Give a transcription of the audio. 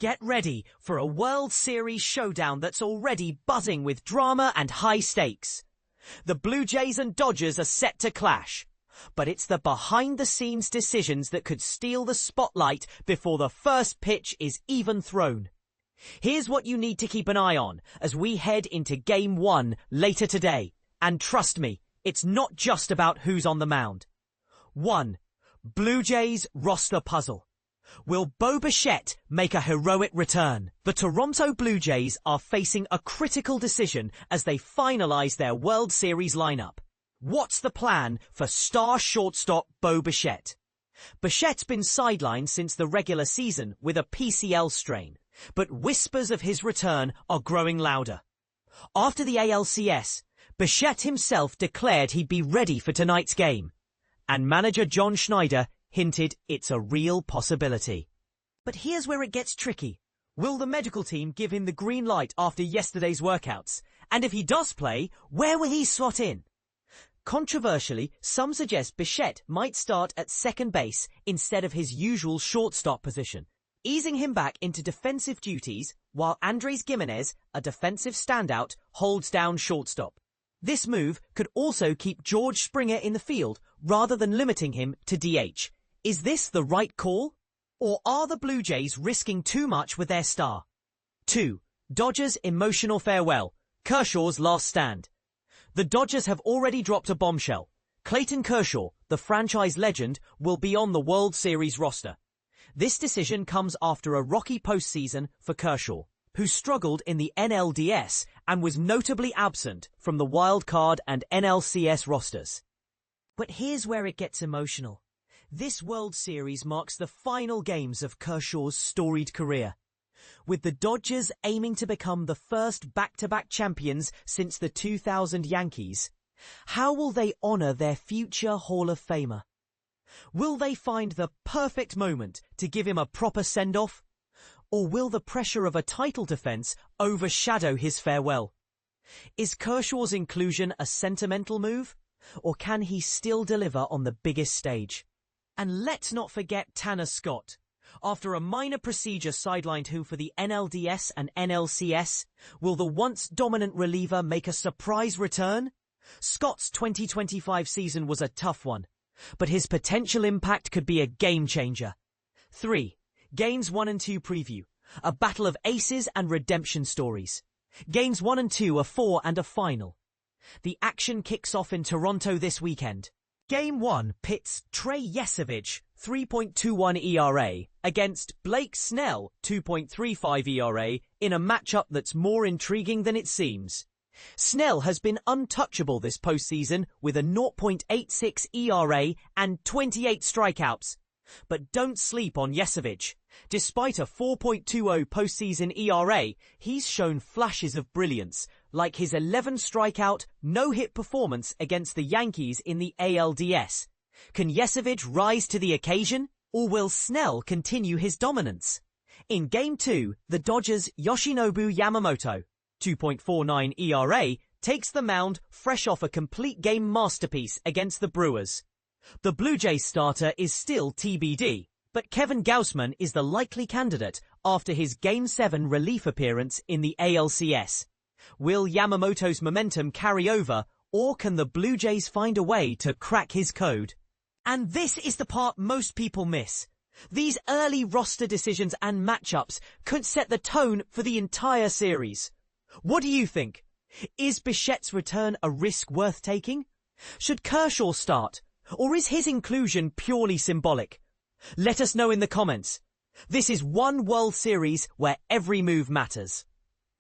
Get ready for a World Series showdown that's already buzzing with drama and high stakes. The Blue Jays and Dodgers are set to clash, but it's the behind-the-scenes decisions that could steal the spotlight before the first pitch is even thrown. Here's what you need to keep an eye on as we head into Game 1 later today. And trust me, it's not just about who's on the mound. 1. Blue Jays roster puzzle. Will Bo Bichette make a heroic return? The Toronto Blue Jays are facing a critical decision as they finalize their World Series lineup. What's the plan for star shortstop Bo Bichette? Bichette's been sidelined since the regular season with a PCL strain, but whispers of his return are growing louder. After the ALCS, Bichette himself declared he'd be ready for tonight's game, and manager John Schneider hinted it's a real possibility. But here's where it gets tricky. Will the medical team give him the green light after yesterday's workouts? And if he does play, where will he slot in? Controversially, some suggest Bichette might start at second base instead of his usual shortstop position, easing him back into defensive duties while Andrés Giménez, a defensive standout, holds down shortstop. This move could also keep George Springer in the field rather than limiting him to DH. Is this the right call? Or are the Blue Jays risking too much with their star? 2. Dodgers emotional farewell. Kershaw's last stand. The Dodgers have already dropped a bombshell. Clayton Kershaw, the franchise legend, will be on the World Series roster. This decision comes after a rocky postseason for Kershaw, who struggled in the NLDS and was notably absent from the wild card and NLCS rosters. But here's where it gets emotional. This World Series marks the final games of Kershaw's storied career, with the Dodgers aiming to become the first back-to-back champions since the 2000 Yankees. How will they honor their future Hall of Famer? Will they find the perfect moment to give him a proper send-off? Or will the pressure of a title defense overshadow his farewell? Is Kershaw's inclusion a sentimental move? Or can he still deliver on the biggest stage? And let's not forget Tanner Scott. After a minor procedure sidelined him for the NLDS and NLCS, will the once dominant reliever make a surprise return? Scott's 2025 season was a tough one, but his potential impact could be a game changer. 3. Games 1 and 2 preview. A battle of aces and redemption stories. Games 1 and 2 are for and a final. The action kicks off in Toronto this weekend. Game 1 pits Trey Yesavage, 3.21 ERA, against Blake Snell, 2.35 ERA, in a matchup that's more intriguing than it seems. Snell has been untouchable this postseason with a 0.86 ERA and 28 strikeouts. But don't sleep on Yesavage. Despite a 4.20 postseason ERA, he's shown flashes of brilliance, like his 11 strikeout, no-hit performance against the Yankees in the ALDS. Can Yesavage rise to the occasion, or will Snell continue his dominance? In Game 2, the Dodgers' Yoshinobu Yamamoto, 2.49 ERA, takes the mound fresh off a complete game masterpiece against the Brewers. The Blue Jays starter is still TBD, but Kevin Gausman is the likely candidate after his Game 7 relief appearance in the ALCS. Will Yamamoto's momentum carry over, or can the Blue Jays find a way to crack his code? And this is the part most people miss. These early roster decisions and matchups could set the tone for the entire series. What do you think? Is Bichette's return a risk worth taking? Should Kershaw start? Or is his inclusion purely symbolic? Let us know in the comments. This is one World Series where every move matters.